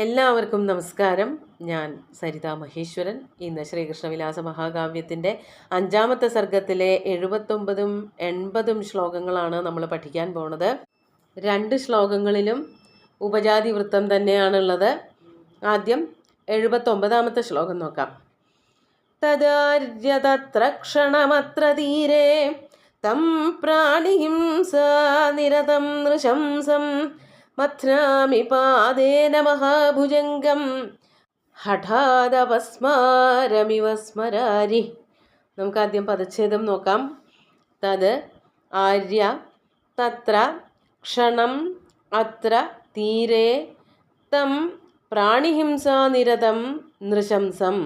എല്ലാവർക്കും നമസ്കാരം. ഞാൻ സരിത മഹേശ്വരൻ. ഇന്ന് ശ്രീകൃഷ്ണവിലാസ മഹാകാവ്യത്തിൻ്റെ 5-ാമത്തെ സർഗത്തിലെ 79ഉം 80ഉം ശ്ലോകങ്ങളാണ് നമ്മൾ പഠിക്കാൻ പോണത്. 2 ശ്ലോകങ്ങളിലും ഉപജാതി വൃത്തം തന്നെയാണുള്ളത്. ആദ്യം 79ാമത്തെ ശ്ലോകം നോക്കാം. തദാര്യതത്ര ക്ഷണമത്ര തീരേ തം പ്രാണിഹിംസ നിരതം നൃശംസം മഥ്നാമി പാദേന മഹാഭുജംഗം ഹഠാദപസ്മാരമിവ സ്മരാരി. നമുക്കാദ്യം പദച്ഛേദം നോക്കാം. തത് ആര്യ തത്ര ക്ഷണം അത്ര തീരേ തം പ്രാണിഹിംസാനിരതം നൃശംസം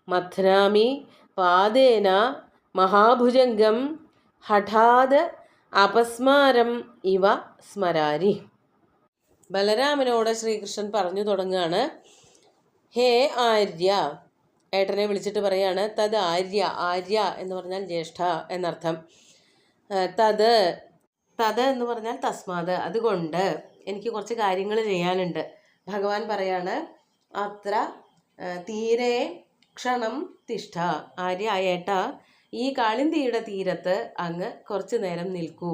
മഥ്നാമി പാദേന മഹാഭുജംഗം ഹഠാദ് അപസ്മാരം ഇവ സ്മരാരി. ബലരാമനോട് ശ്രീകൃഷ്ണൻ പറഞ്ഞു തുടങ്ങുകയാണ്. ഹേ ആര്യ, ഏട്ടനെ വിളിച്ചിട്ട് പറയാണ്. തത് ആര്യ, ആര്യ എന്ന് പറഞ്ഞാൽ ജ്യേഷ്ഠ എന്നർത്ഥം. തത് എന്ന് പറഞ്ഞാൽ തസ്മാത്, അതുകൊണ്ട് എനിക്ക് കുറച്ച് കാര്യങ്ങൾ ചെയ്യാനുണ്ട്. ഭഗവാൻ പറയാണ്. അത്ര തീരെ ക്ഷണം തിഷ്ഠ, ആര്യ ഏട്ട ഈ കാളിന്തിയുടെ തീരത്ത് അങ്ങ് കുറച്ച് നേരം നിൽക്കൂ.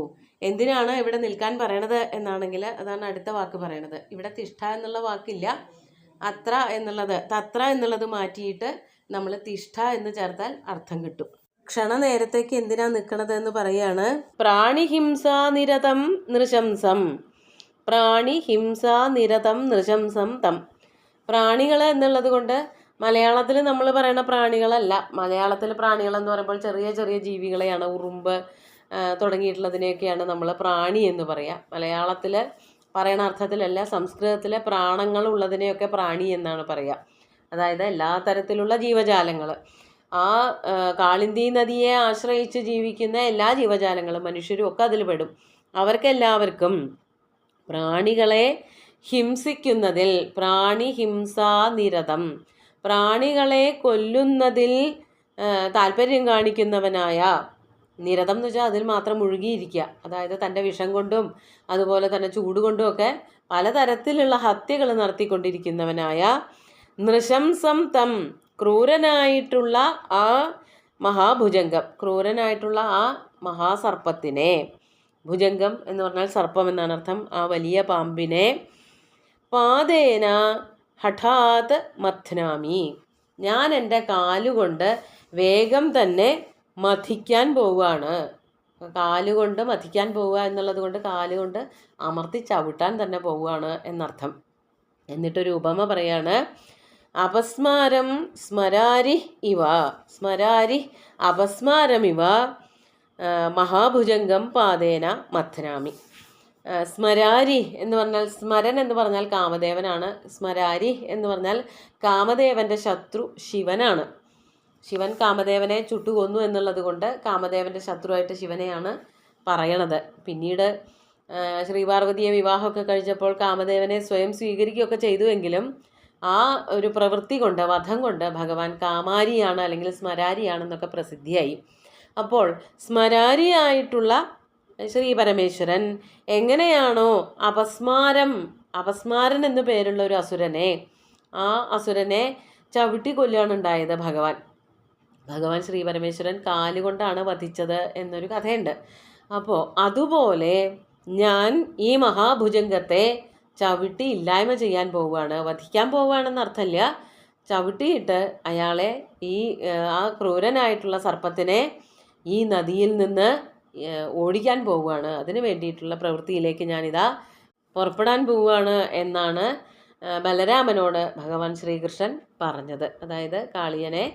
എന്തിനാണ് ഇവിടെ നിൽക്കാൻ പറയണത് എന്നാണെങ്കിൽ അതാണ് അടുത്ത വാക്ക് പറയണത്. ഇവിടെ തിഷ്ഠ എന്നുള്ള വാക്കില്ല, അത്ര എന്നുള്ളത്, തത്ര എന്നുള്ളത് മാറ്റിയിട്ട് നമ്മൾ തിഷ്ഠ എന്ന് ചേർത്താൽ അർത്ഥം കിട്ടും. ക്ഷണനേരത്തേക്ക് എന്തിനാ നിൽക്കണത് എന്ന് പറയാണ്. പ്രാണിഹിംസാനിരതം നൃശംസം, പ്രാണിഹിംസാനിരതം നൃശംസം തം. പ്രാണികൾ എന്നുള്ളത് കൊണ്ട് മലയാളത്തിൽ നമ്മൾ പറയുന്ന പ്രാണികളല്ല. മലയാളത്തിൽ പ്രാണികൾ എന്ന് പറയുമ്പോൾ ചെറിയ ചെറിയ ജീവികളെയാണ്, ഉറുമ്പ് തുടങ്ങിയിട്ടുള്ളതിനെയൊക്കെയാണ് നമ്മൾ പ്രാണി എന്ന് പറയുക. മലയാളത്തിൽ പറയണ അർത്ഥത്തിലല്ല, സംസ്കൃതത്തിലെ പ്രാണങ്ങൾ ഉള്ളതിനെയൊക്കെ പ്രാണി എന്നാണ് പറയുക. അതായത് എല്ലാ തരത്തിലുള്ള ജീവജാലങ്ങൾ, ആ കാളിന്തി നദിയെ ആശ്രയിച്ച് ജീവിക്കുന്ന എല്ലാ ജീവജാലങ്ങളും മനുഷ്യരും ഒക്കെ അതിൽ പെടും. അവർക്കെല്ലാവർക്കും പ്രാണികളെ ഹിംസിക്കുന്നതിൽ, പ്രാണിഹിംസാനിരതം, പ്രാണികളെ കൊല്ലുന്നതിൽ താല്പര്യം കാണിക്കുന്നവനായ, നിരതം എന്ന് വെച്ചാൽ അതിൽ മാത്രം മുഴുകിയിരിക്കുക, അതായത് തൻ്റെ വിഷം കൊണ്ടും അതുപോലെ തന്നെ ചൂട് കൊണ്ടും ഒക്കെ പലതരത്തിലുള്ള ഹത്യകൾ നടത്തിക്കൊണ്ടിരിക്കുന്നവനായ നൃശംസം തം, ക്രൂരനായിട്ടുള്ള ആ മഹാഭുജംഗം, ക്രൂരനായിട്ടുള്ള ആ മഹാസർപ്പത്തിനെ, ഭുജംഗം എന്ന് പറഞ്ഞാൽ സർപ്പം എന്നാണ് അർത്ഥം, ആ വലിയ പാമ്പിനെ പാദേന ഹഠാത് മഥ്നാമി, ഞാൻ എൻ്റെ കാലുകൊണ്ട് വേഗം തന്നെ മഥിക്കാൻ പോവുകയാണ്. കാലുകൊണ്ട് മഥിക്കാൻ പോവുക എന്നുള്ളത് കൊണ്ട് കാലുകൊണ്ട് അമർത്തി ചവിട്ടാൻ തന്നെ പോവുകയാണ് എന്നർത്ഥം. എന്നിട്ടൊരു ഉപമ പറയാണ്. അപസ്മാരം സ്മരാരി ഇവ, സ്മരാരി അപസ്മാരമിവ മഹാഭുജംഗം പാദേന മഥ്നാമി. സ്മരാരി എന്ന് പറഞ്ഞാൽ, സ്മരൻ എന്ന് പറഞ്ഞാൽ കാമദേവനാണ്. സ്മരാരി എന്ന് പറഞ്ഞാൽ കാമദേവൻ്റെ ശത്രു ശിവനാണ്. ശിവൻ കാമദേവനെ ചുട്ടുകൊന്നു എന്നുള്ളത് കൊണ്ട് കാമദേവൻ്റെ ശത്രുവായിട്ട് ശിവനെയാണ് പറയണത്. പിന്നീട് ശ്രീപാർവതിയെ വിവാഹമൊക്കെ കഴിച്ചപ്പോൾ കാമദേവനെ സ്വയം സ്വീകരിക്കുകയൊക്കെ ചെയ്തുവെങ്കിലും ആ ഒരു പ്രവൃത്തി കൊണ്ട്, വധം കൊണ്ട് ഭഗവാൻ കാമാരിയാണ് അല്ലെങ്കിൽ സ്മരാരിയാണെന്നൊക്കെ പ്രസിദ്ധിയായി. അപ്പോൾ സ്മരാരിയായിട്ടുള്ള ശ്രീ പരമേശ്വരൻ എങ്ങനെയാണോ അപസ്മാരൻ എന്നു പേരുള്ള ഒരു അസുരനെ, ആ അസുരനെ ചവിട്ടി കൊല്ലുകയാണ് ഉണ്ടായത് ഭഗവാൻ ശ്രീ പരമേശ്വരൻ കാലുകൊണ്ടാണ് വധിച്ചത് എന്നൊരു കഥയുണ്ട്. അപ്പോൾ അതുപോലെ ഞാൻ ഈ മഹാഭുജംഗത്തെ ചവിട്ടി ഇല്ലായ്മ ചെയ്യാൻ പോവുകയാണ്, വധിക്കാൻ പോവുകയാണെന്ന് അർത്ഥമില്ല. ചവിട്ടിയിട്ട് അയാളെ, ആ ക്രൂരനായിട്ടുള്ള സർപ്പത്തിനെ ഈ നദിയിൽ നിന്ന് ഓടിക്കാൻ പോവുകയാണ്. അതിന് വേണ്ടിയിട്ടുള്ള പ്രവൃത്തിയിലേക്ക് ഞാനിതാ പുറപ്പെടാൻ പോവുകയാണ് എന്നാണ് ബലരാമനോട് ഭഗവാൻ ശ്രീകൃഷ്ണൻ പറഞ്ഞത്. അതായത് കാളിയനെ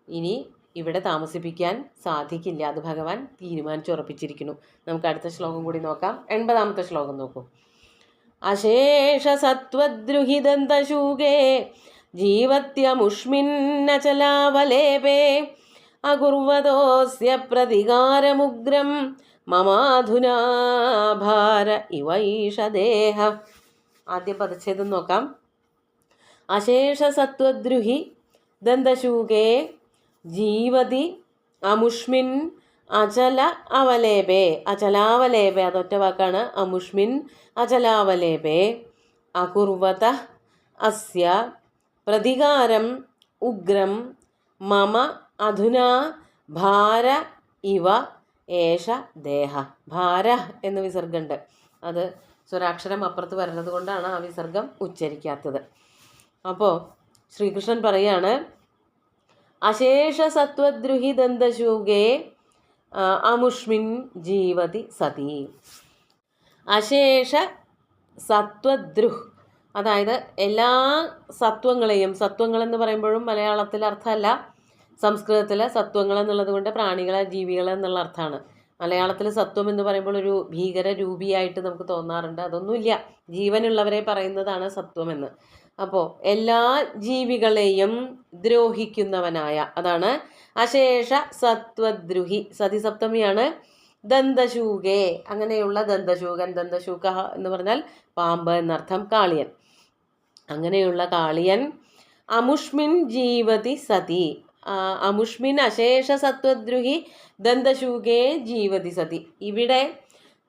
ഇനി ഇവിടെ താമസിപ്പിക്കാൻ സാധിക്കില്ല, അത് ഭഗവാൻ തീരുമാനിച്ചുറപ്പിച്ചിരിക്കുന്നു. നമുക്ക് അടുത്ത ശ്ലോകം കൂടി നോക്കാം. 80ാമത്തെ ശ്ലോകം നോക്കൂ. അശേഷ സത്വദ്രുഹിദന്തശൂകേ ജീവത്യമുഷ്മിന്നചലാവലേപേ അകുർവതോസ്യ പ്രതികാരമുഗ്രം മമാധുനാ ഭാര ഇവൈഷ ദേഹ. ആദ്യ പദച്ഛേദം നോക്കാം. അശേഷ സത്വദ്രുഹി ദന്തശൂകേ ജീവതി അമുഷ്മിൻ അചല അവലേപേ, അചലാവലേപേ, അതൊറ്റ വാക്കാണ്. അമുഷ്മിൻ അചലാവലേപേ അകുർവത അസ്യ പ്രതികാരം ഉഗ്രം മമ അധുനാ ഭാര ഇവ ഏഷ ദേഹ. ഭാര എന്ന് വിസർഗമുണ്ട്, അത് സ്വരാക്ഷരം അപ്പുറത്ത് വരുന്നത് കൊണ്ടാണ് ആ വിസർഗം ഉച്ചരിക്കാത്തത്. അപ്പോൾ ശ്രീകൃഷ്ണൻ പറയാണ്, അശേഷ സത്വദ്രുഹി ദന്തശൂകേ അമുഷ്മിൻ ജീവതി സതി. അശേഷ സത്വദ്രുഹ്, അതായത് എല്ലാ സത്വങ്ങളെയും, സത്വങ്ങളെന്ന് പറയുമ്പോഴും മലയാളത്തിൽ അർത്ഥമല്ല, സംസ്കൃതത്തിൽ സത്വങ്ങൾ എന്നുള്ളത് കൊണ്ട് പ്രാണികളെ, ജീവികളെ എന്നുള്ള അർത്ഥമാണ്. മലയാളത്തിൽ സത്വം എന്ന് പറയുമ്പോൾ ഒരു ഭീകര രൂപിയായിട്ട് നമുക്ക് തോന്നാറുണ്ട്. അതൊന്നുമില്ല, ജീവനുള്ളവരെ പറയുന്നതാണ് സത്വമെന്ന്. അപ്പോൾ എല്ലാ ജീവികളെയും ദ്രോഹിക്കുന്നവനായ, അതാണ് അശേഷ സത്വദ്രുഹി. സതിസപ്തമിയാണ്. ദന്തശൂകേ, അങ്ങനെയുള്ള ദന്തശൂകൻ, ദന്തശൂക എന്ന് പറഞ്ഞാൽ പാമ്പ് എന്നർത്ഥം, കാളിയൻ. അങ്ങനെയുള്ള കാളിയൻ അമുഷ്മിൻ ജീവതി സതി. അമുഷ്മിൻ അശേഷ സത്വദ്രുഹി ദന്തശൂകേ ജീവതി സതി. ഇവിടെ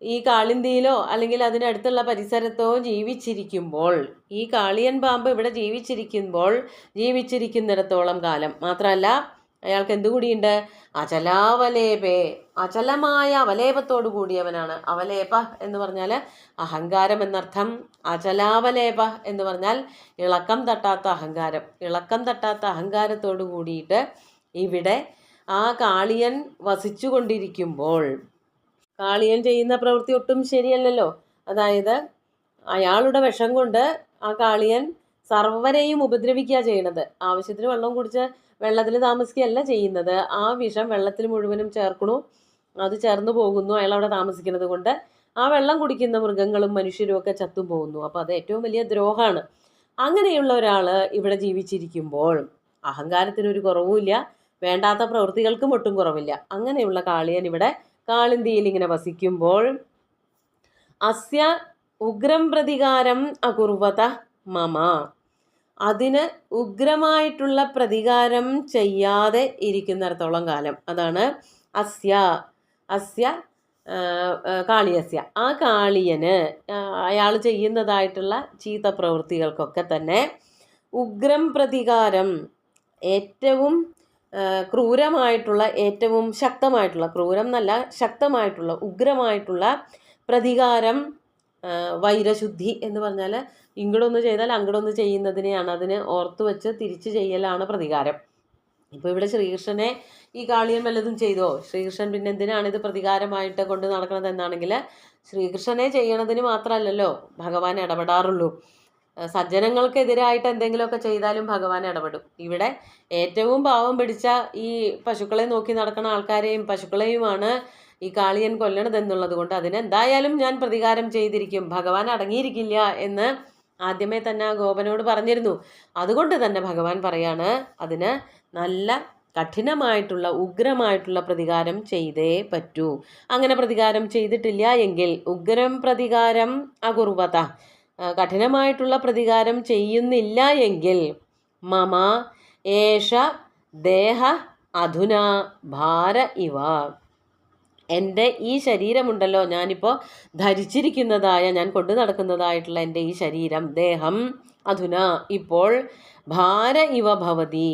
ഈ കാളിന്തിയിലോ അല്ലെങ്കിൽ അതിനടുത്തുള്ള പരിസരത്തോ ജീവിച്ചിരിക്കുമ്പോൾ, ഈ കാളിയൻ പാമ്പ് ഇവിടെ ജീവിച്ചിരിക്കുന്നിടത്തോളം കാലം മാത്രമല്ല, അയാൾക്ക് എന്തുകൂടിയുണ്ട്? അചലാവലേപേ, അചലമായ അവലേപത്തോടു കൂടിയവനാണ്. അവലേപ എന്ന് പറഞ്ഞാൽ അഹങ്കാരം എന്നർത്ഥം. അചലാവലേപ എന്ന് പറഞ്ഞാൽ ഇളക്കം തട്ടാത്ത അഹങ്കാരം. ഇളക്കം തട്ടാത്ത അഹങ്കാരത്തോടു കൂടിയിട്ട് ഇവിടെ ആ കാളിയൻ വസിച്ചു കൊണ്ടിരിക്കുമ്പോൾ, കാളിയൻ ചെയ്യുന്ന പ്രവൃത്തി ഒട്ടും ശരിയല്ലല്ലോ. അതായത് അയാളുടെ വിഷം കൊണ്ട് ആ കാളിയൻ സർവരെയും ഉപദ്രവിക്കുക ചെയ്യണത്. ആവശ്യത്തിന് വെള്ളം കുടിച്ച് വെള്ളത്തിൽ താമസിക്കുകയല്ല ചെയ്യുന്നത്, ആ വിഷം വെള്ളത്തിൽ മുഴുവനും ചേർക്കണു, അത് ചേർന്ന് പോകുന്നു. അയാൾ അവിടെ താമസിക്കുന്നത് കൊണ്ട് ആ വെള്ളം കുടിക്കുന്ന മൃഗങ്ങളും മനുഷ്യരും ഒക്കെ ചത്തും പോകുന്നു. അപ്പോൾ അത് ഏറ്റവും വലിയ ദ്രോഹമാണ്. അങ്ങനെയുള്ള ഒരാൾ ഇവിടെ ജീവിച്ചിരിക്കുമ്പോൾ അഹങ്കാരത്തിനൊരു കുറവുമില്ല, വേണ്ടാത്ത പ്രവൃത്തികൾക്കും ഒട്ടും കുറവില്ല. അങ്ങനെയുള്ള കാളിയൻ ഇവിടെ കാളിന്തിയിൽ ഇങ്ങനെ വസിക്കുമ്പോൾ അസ്യ ഉഗ്രം പ്രതികാരം അകുർവത മമ, അതിന് ഉഗ്രമായിട്ടുള്ള പ്രതികാരം ചെയ്യാതെ ഇരിക്കുന്നിടത്തോളം കാലം, അതാണ് അസ്യ കാളിയസ്യ, ആ കാളിയന് അയാൾ ചെയ്യുന്നതായിട്ടുള്ള ചീത്ത പ്രവൃത്തികൾക്കൊക്കെ തന്നെ ഉഗ്രം പ്രതികാരം, ഏറ്റവും ക്രൂരമായിട്ടുള്ള, ഏറ്റവും ശക്തമായിട്ടുള്ള, ക്രൂരം എന്നല്ല ശക്തമായിട്ടുള്ള, ഉഗ്രമായിട്ടുള്ള പ്രതികാരം. വൈരശുദ്ധി എന്ന് പറഞ്ഞാൽ ഇങ്ങടൊന്ന് ചെയ്താൽ അങ്ങടൊന്ന് ചെയ്യുന്നതിനെയാണ്, അതിന് ഓർത്തു വെച്ച് തിരിച്ചു ചെയ്യലാണ് പ്രതികാരം. ഇപ്പോൾ ഇവിടെ ശ്രീകൃഷ്ണനെ ഈ കാളിയൻ വല്ലതും ചെയ്തോ? ശ്രീകൃഷ്ണൻ പിന്നെ എന്തിനാണ് ഇത് പ്രതികാരമായിട്ട് കൊണ്ട് നടക്കുന്നത് എന്നാണെങ്കിൽ, ശ്രീകൃഷ്ണനെ ചെയ്യണതിന് മാത്രമല്ലല്ലോ ഭഗവാൻ ഇടപെടാറുള്ളൂ. സജ്ജനങ്ങൾക്കെതിരായിട്ട് എന്തെങ്കിലുമൊക്കെ ചെയ്താലും ഭഗവാൻ ഇടപെടും. ഇവിടെ ഏറ്റവും പാവം പിടിച്ച ഈ പശുക്കളെ നോക്കി നടക്കുന്ന ആൾക്കാരെയും പശുക്കളെയുമാണ് ഈ കാളിയൻ കൊല്ലണത് എന്നുള്ളത് കൊണ്ട് അതിനെന്തായാലും ഞാൻ പ്രതികാരം ചെയ്തിരിക്കും, ഭഗവാൻ അടങ്ങിയിരിക്കില്ല എന്ന് ആദ്യമേ തന്നെ ഗോപനോട് പറഞ്ഞിരുന്നു. അതുകൊണ്ട് തന്നെ ഭഗവാൻ പറയാണ്, അതിന് നല്ല കഠിനമായിട്ടുള്ള ഉഗ്രമായിട്ടുള്ള പ്രതികാരം ചെയ്തേ പറ്റൂ. അങ്ങനെ പ്രതികാരം ചെയ്തിട്ടില്ല എങ്കിൽ, ഉഗ്രം പ്രതികാരം അകുർവത, കഠിനമായിട്ടുള്ള പ്രതികാരം ചെയ്യുന്നില്ല എങ്കിൽ, മമ ഏഷ ദേഹ അധുന ഭാര ഇവ, എൻ്റെ ഈ ശരീരമുണ്ടല്ലോ, ഞാനിപ്പോൾ ധരിച്ചിരിക്കുന്നതായ, ഞാൻ കൊണ്ടു നടക്കുന്നതായിട്ടുള്ള എൻ്റെ ഈ ശരീരം, ദേഹം, അധുന ഇപ്പോൾ, ഭാര ഇവ ഭവതി,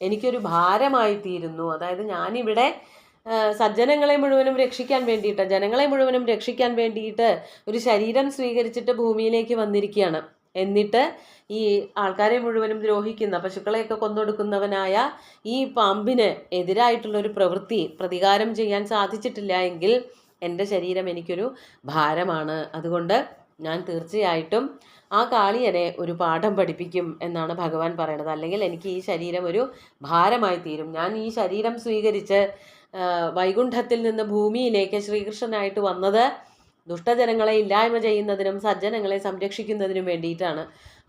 എനിക്കൊരു ഭാരമായി തീരുന്നു. അതായത് ഞാനിവിടെ സജ്ജനങ്ങളെ മുഴുവനും രക്ഷിക്കാൻ വേണ്ടിയിട്ട്, ജനങ്ങളെ മുഴുവനും രക്ഷിക്കാൻ വേണ്ടിയിട്ട് ഒരു ശരീരം സ്വീകരിച്ചിട്ട് ഭൂമിയിലേക്ക് വന്നിരിക്കുകയാണ്. എന്നിട്ട് ഈ ആൾക്കാരെ മുഴുവനും ദ്രോഹിക്കുന്ന, പശുക്കളെയൊക്കെ കൊന്നൊടുക്കുന്നവനായ ഈ പാമ്പിന് എതിരായിട്ടുള്ളൊരു പ്രവൃത്തി, പ്രതികാരം ചെയ്യാൻ സാധിച്ചിട്ടില്ല എങ്കിൽ എൻ്റെ ശരീരം എനിക്കൊരു ഭാരമാണ്. അതുകൊണ്ട് ഞാൻ തീർച്ചയായിട്ടും ആ കാളിയനെ ഒരു പാഠം പഠിപ്പിക്കും എന്നാണ് ഭഗവാൻ പറയണത്. അല്ലെങ്കിൽ എനിക്ക് ഈ ശരീരം ഒരു ഭാരമായി തീരും. ഞാൻ ഈ ശരീരം സ്വീകരിച്ച് വൈകുണ്ഠത്തിൽ നിന്ന് ഭൂമിയിലേക്ക് ശ്രീകൃഷ്ണനായിട്ട് വന്നത് ദുഷ്ടജനങ്ങളെ ഇല്ലായ്മ ചെയ്യുന്നതിനും സജ്ജനങ്ങളെ സംരക്ഷിക്കുന്നതിനും വേണ്ടിയിട്ടാണ്.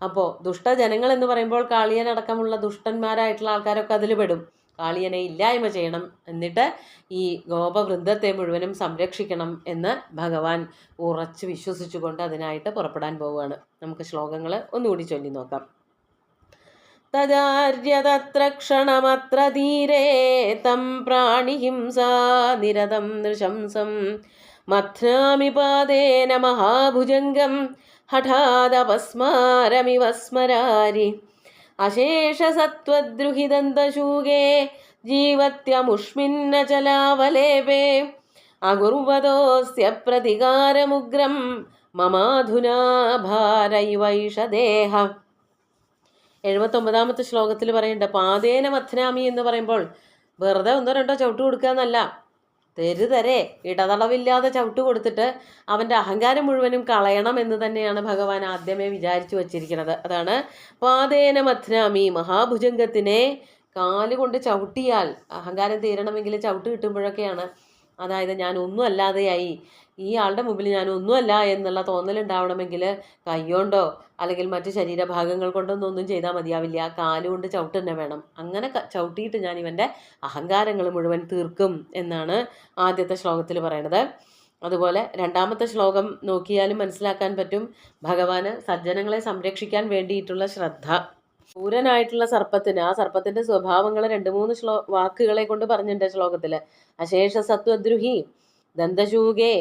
അപ്പോൾ ദുഷ്ടജനങ്ങൾ എന്ന് പറയുമ്പോൾ കാളിയനടക്കമുള്ള ദുഷ്ടന്മാരായിട്ടുള്ള ആൾക്കാരൊക്കെ അതിൽ പെടും. കാളിയനെ ഇല്ലായ്മ ചെയ്യണം, എന്നിട്ട് ഈ ഗോപവൃന്ദത്തെ മുഴുവനും സംരക്ഷിക്കണം എന്ന് ഭഗവാൻ ഉറച്ച് വിശ്വസിച്ചുകൊണ്ട് അതിനായിട്ട് പുറപ്പെടാൻ പോവുകയാണ്. നമുക്ക് ശ്ലോകങ്ങൾ ഒന്നുകൂടി ചൊല്ലി നോക്കാം. തദാര്യതത്ര ക്ഷണമത്ര ധീരേ തം പ്രാണിഹിംസാ നിരതം നൃശംസം മഥ്നാമി പാദേന മഹാഭുജംഗം ഹഠാദപസ്മാരമിവ സ്മരാരി അശേഷസത്വദ്രുഹിദന്തശൂകേ ജീവത്യമുഷ്മിന്നചലാവലേപേ അകുർവതോസ്യ പ്രതികാരമുഗ്രം മമാധുനാ ഭാരൈവൈഷ ദേഹ. 79ാമത്തെ ശ്ലോകത്തിൽ പറയുന്നുണ്ട്, പാതേന മഥ്നാമി എന്ന് പറയുമ്പോൾ വെറുതെ ഒന്നോ രണ്ടോ ചവിട്ട് കൊടുക്കുക എന്നല്ല, തെരുതരെ ഇടതടവില്ലാതെ ചവിട്ട് കൊടുത്തിട്ട് അവൻ്റെ അഹങ്കാരം മുഴുവനും കളയണം എന്ന് തന്നെയാണ് ഭഗവാൻ ആദ്യമേ വിചാരിച്ചു വച്ചിരിക്കുന്നത്. അതാണ് പാതേന മഥ്നാമി, മഹാഭുജംഗത്തിനെ കാലുകൊണ്ട് ചവിട്ടിയാൽ അഹങ്കാരം തീരണമെങ്കിൽ ചവിട്ട് കിട്ടുമ്പോഴൊക്കെയാണ്, അതായത് ഞാൻ ഒന്നും അല്ലാതെയായി, ഈ ആളുടെ മുമ്പിൽ ഞാൻ ഒന്നുമല്ല എന്നുള്ള തോന്നലുണ്ടാവണമെങ്കിൽ കൈകൊണ്ടോ അല്ലെങ്കിൽ മറ്റ് ശരീരഭാഗങ്ങൾ കൊണ്ടൊന്നും ഒന്നും ചെയ്താൽ മതിയാവില്ല, കാലുകൊണ്ട് ചവിട്ട് തന്നെ വേണം. അങ്ങനെ ചവിട്ടിയിട്ട് ഞാൻ ഇവൻ്റെ അഹങ്കാരങ്ങൾ മുഴുവൻ തീർക്കും എന്നാണ് ആദ്യത്തെ ശ്ലോകത്തിൽ പറയണത്. അതുപോലെ രണ്ടാമത്തെ ശ്ലോകം നോക്കിയാലും മനസ്സിലാക്കാൻ പറ്റും ഭഗവാന് സജ്ജനങ്ങളെ സംരക്ഷിക്കാൻ വേണ്ടിയിട്ടുള്ള ശ്രദ്ധ. ക്രൂരനായിട്ടുള്ള സർപ്പത്തിന്, ആ സർപ്പത്തിൻ്റെ സ്വഭാവങ്ങൾ 2-3 വാക്കുകളെ കൊണ്ട് പറഞ്ഞിട്ടുണ്ട് ശ്ലോകത്തിൽ. അശേഷ സത്വദ്രുഹി, ദന്തശൂകേ,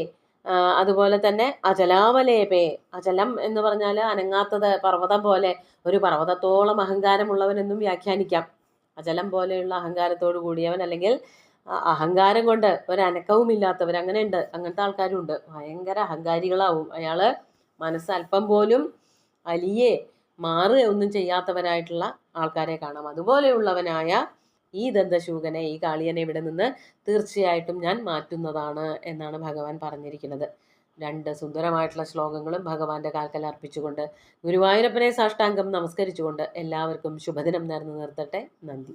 അതുപോലെ തന്നെ അചലാവലേപേ. അചലം എന്ന് പറഞ്ഞാൽ അനങ്ങാത്തത്, പർവ്വതം പോലെ, ഒരു പർവ്വതത്തോളം അഹങ്കാരമുള്ളവനെന്നും വ്യാഖ്യാനിക്കാം. അചലം പോലെയുള്ള അഹങ്കാരത്തോടു കൂടിയവൻ, അല്ലെങ്കിൽ അഹങ്കാരം കൊണ്ട് ഒരനക്കവും ഇല്ലാത്തവർ, അങ്ങനെയുണ്ട്, അങ്ങനത്തെ ആൾക്കാരും ഉണ്ട്. ഭയങ്കര അഹങ്കാരികളാവും. അയാൾ മനസ്സ് അല്പം പോലും അലിയെ മാറുക ഒന്നും ചെയ്യാത്തവരായിട്ടുള്ള ആൾക്കാരെ കാണാം. അതുപോലെയുള്ളവനായ ഈ ദന്തശൂകനെ, ഈ കാളിയനെ ഇവിടെ നിന്ന് തീർച്ചയായിട്ടും ഞാൻ മാറ്റുന്നതാണ് എന്നാണ് ഭഗവാൻ പറഞ്ഞിരിക്കുന്നത്. 2 സുന്ദരമായിട്ടുള്ള ശ്ലോകങ്ങളും ഭഗവാന്റെ കാൽക്കൽ അർപ്പിച്ചുകൊണ്ട് ഗുരുവായൂരപ്പനെ സാഷ്ടാംഗം നമസ്കരിച്ചുകൊണ്ട് എല്ലാവർക്കും ശുഭദിനം നേർന്നു നിർത്തട്ടെ. നന്ദി.